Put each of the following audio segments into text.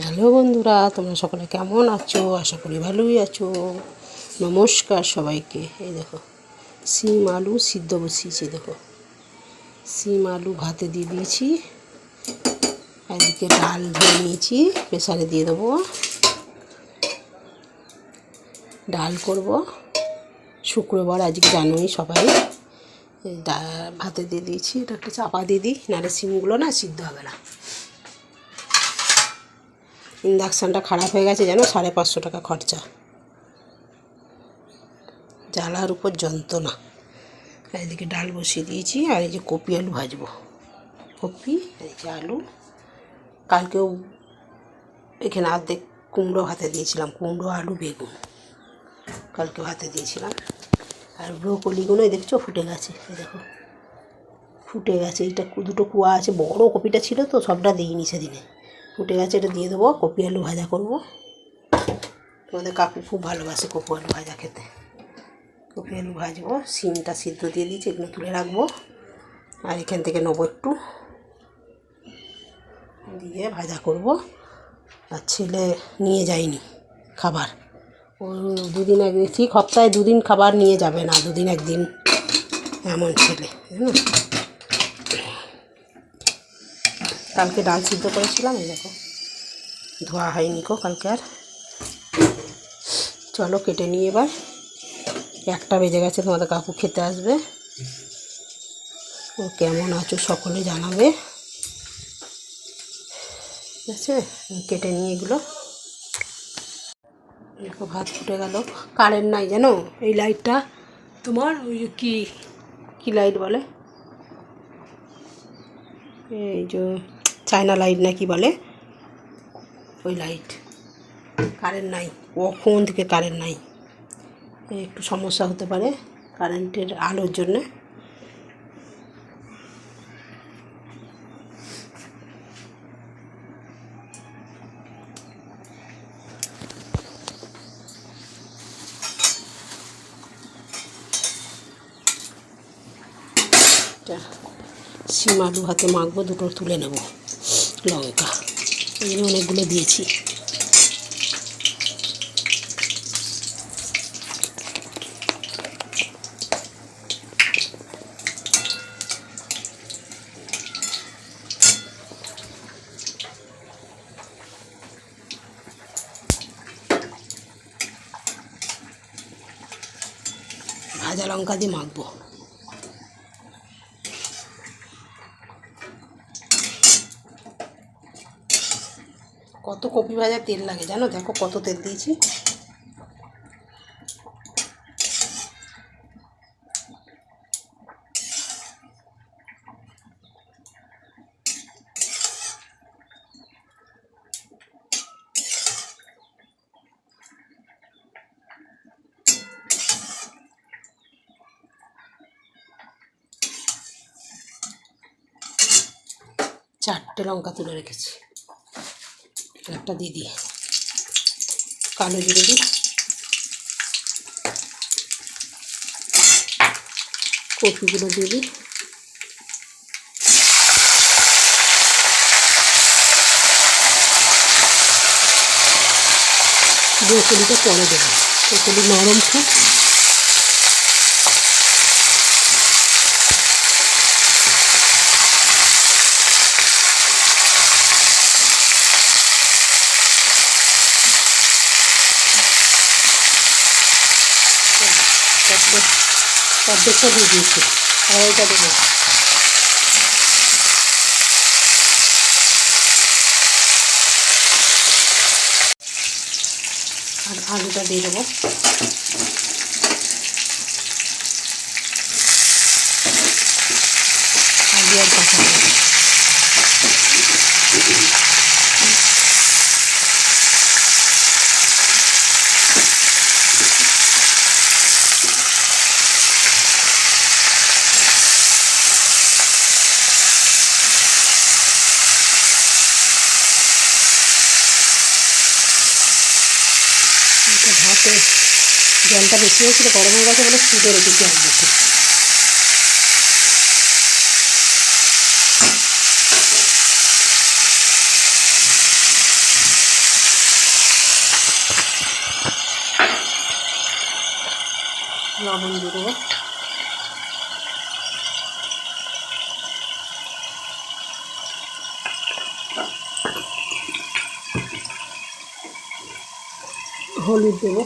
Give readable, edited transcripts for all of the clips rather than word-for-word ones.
Hello বন্ধুরা, তোমরা সকলে কেমন আছো? আশা করি ভালোই আছো। নমস্কার সবাইকে। এই দেখো সিম আলু সিদ্ধ বসিয়েছি। দেখো সিম আলু ভাতে দিয়ে দিয়েছি। এদিকে ডাল ধুয়ে নিয়েছি, প্রেসারে দিয়ে দেবো। ডাল করব শুক্রবার, আজকে জানোই সবাই। ভাতে দিয়ে দিয়েছি। এটা একটা চাপা দিয়ে দিই, নাহলে সিমগুলো না সিদ্ধ হবে না। ইন্ডাকশানটা খারাপ হয়ে গেছে জানো, 550 টাকা খরচা। জ্বালার উপর যন্ত্রণা। এদিকে ডাল বসিয়ে দিয়েছি, আর এই যে কপি আলু ভাজবো। কপি, এই যে আলু। কালকেও এখানে অর্ধেক কুমড়ো ভাতে দিয়েছিলাম, কুমড়ো আলু বেগুন কালকে ভাতে দিয়েছিলাম। আর ব্রোকলিগুলো দেখছো ফুটে গেছে। দেখো ফুটে গেছে। এইটা দুটো কুয়া আছে, বড় কপিটা ছিল তো সবটা দিইনি সেদিনে। ফুটে গেছে, এটা দিয়ে দেবো। কপি আলু ভাজা করব। তোমাদের কাকু খুব ভালোবাসে কপি আলু ভাজা খেতে। কপি আলু ভাজবো। সিমটা সিদ্ধ দিয়ে দিয়েছি, এগুলো তুলে রাখবো। আর এখান থেকে নেবো একটু, দিয়ে ভাজা করব। আর ছেলে নিয়ে যায়নি খাবার। ও দুদিন একদিন, ঠিক সপ্তাহে 2 দিন খাবার নিয়ে যাবে না, 2 দিন 1 দিন, এমন ছেলে জানো। কালকে ডাল সিদ্ধ করেছিলাম, এই দেখো ধোয়া হয়নি কো কালকে। আর চলো কেটে নিয়ে এবার। 1টা বেজে গেছে, তোমাদের কাকু খেতে আসবে। ও কেমন আছো সকলে জানাবে, ঠিক আছে? কেটে নিয়ে এগুলো। দেখো ভাত ফুটে গেল। কারেন্ট নাই জানো। এই লাইটটা তোমার ওই যে কী লাইট বলে, এই যে চায়না লাইট না কি বলে, ওই লাইট। কারেন্ট নাই, কখন থেকে কারেন্ট নাই। একটু সমস্যা হতে পারে কারেন্টের আলোর জন্যে। সিম আলু হাতে মাখবো, দুটো তুলে নেব। লঙ্কা এখানে অনেকগুলো দিয়েছি। ভাজা লঙ্কা দিয়ে মাখবো। কত কপি ভাজা তেল লাগে জানো, দেখো কত তেল দিয়েছি। চারটে লঙ্কা তুলে রেখেছি, একটা দিয়ে দিই। কালো জিরে দিই, কপিগুলো দিয়ে দিই। ব্রোকলিটা পরে দেবো, ব্রোকলি নরম খুব। অর্ধেকটা দিয়ে দিয়েছি, আর ওইটা দেবো। আর আলুটা দিয়ে দেবো। আলু আর কাঁচা লঙ্কা। ভাতে জলটা বেশি হয়েছিল, গরম হয়ে গেছে বলে ফুটে রেখেছি এক বছর। লবণ দিয়ে দেবো। হলুদ দেবো।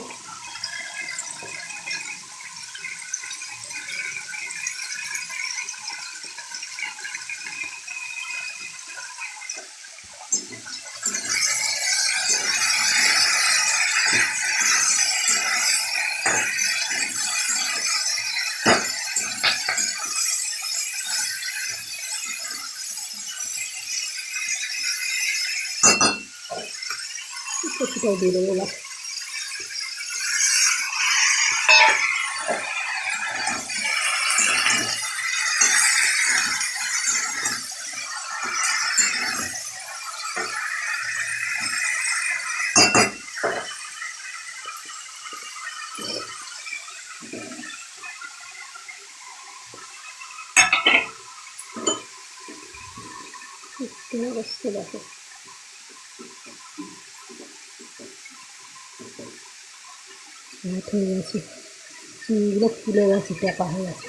কপিটাও দিয়ে দেবো এবার। অবস্থা দেখো, রাত হয়ে গেছে, চিংড়িগুলো ফুলে গেছে, টেপা হয়ে গেছে।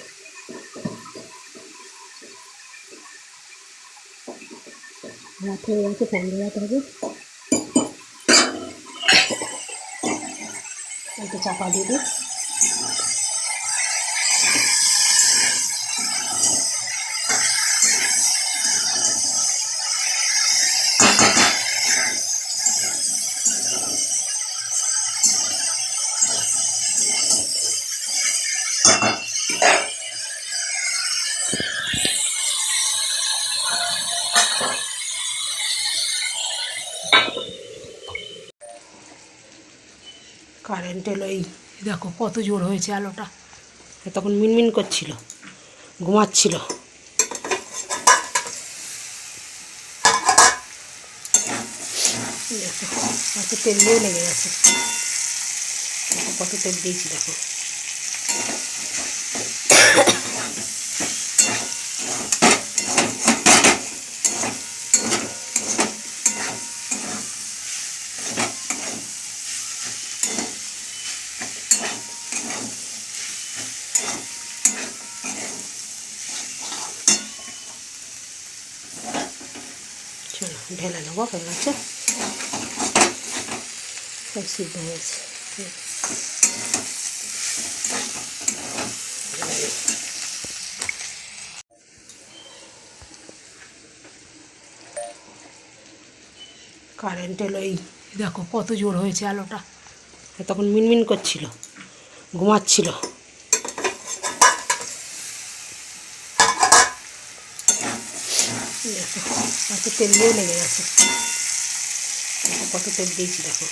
রাত হয়ে গেছে, পনেরো রাত হবে। একটু চাপা দিয়ে দিই। কারেন্ট এলো, এই দেখো কত জোর হয়েছে আলোটা। তখন মিনমিন করছিল, ঘুমাচ্ছিল। দেখো কত তেল দিয়ে লেগে গেছে, কত তেল দিয়েছি দেখো। চলো ঢেলে নেবো, হয়ে গেছে, সব সিদ্ধ হয়ে গেছে। কারেন্ট এলো, এই দেখো কত জোর হয়েছে আলোটা। তখন মিনমিন করছিল, ঘুমাচ্ছিল। দেখো কত তেল দিয়ে লেগে গেছে, কত তেল দিয়েছি দেখো।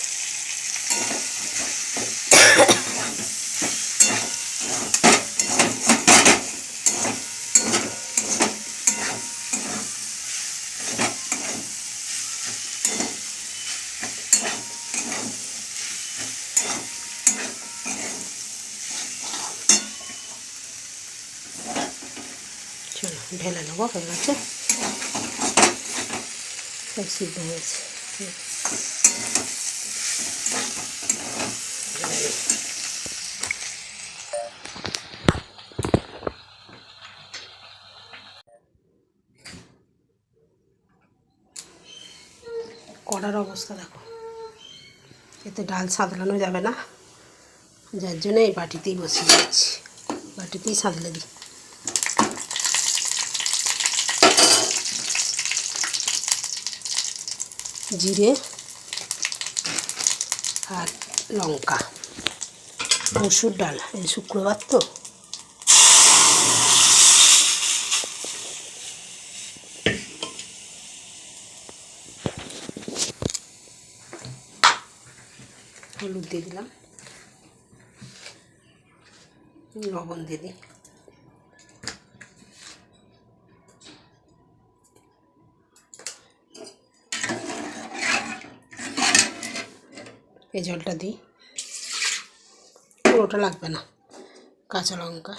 চলো ঢেলে নেবো, হয়ে গেছে, সব সিদ্ধ হয়েছে। কড়ার অবস্থা দেখো, এতে ডাল সাঁতলানো যাবে না, যার জন্য এই বাটিতেই বসিয়ে দিচ্ছি, বাটিতেই সাঁতলে দিই। জিরে আর লঙ্কা, মসুর ডাল, এই শুক্রবার তো। হলুদ দিয়ে দিলাম, লবণ দিয়ে দিই। এই জলটা দিই, পুরোটা লাগবে না। কাঁচা লঙ্কা,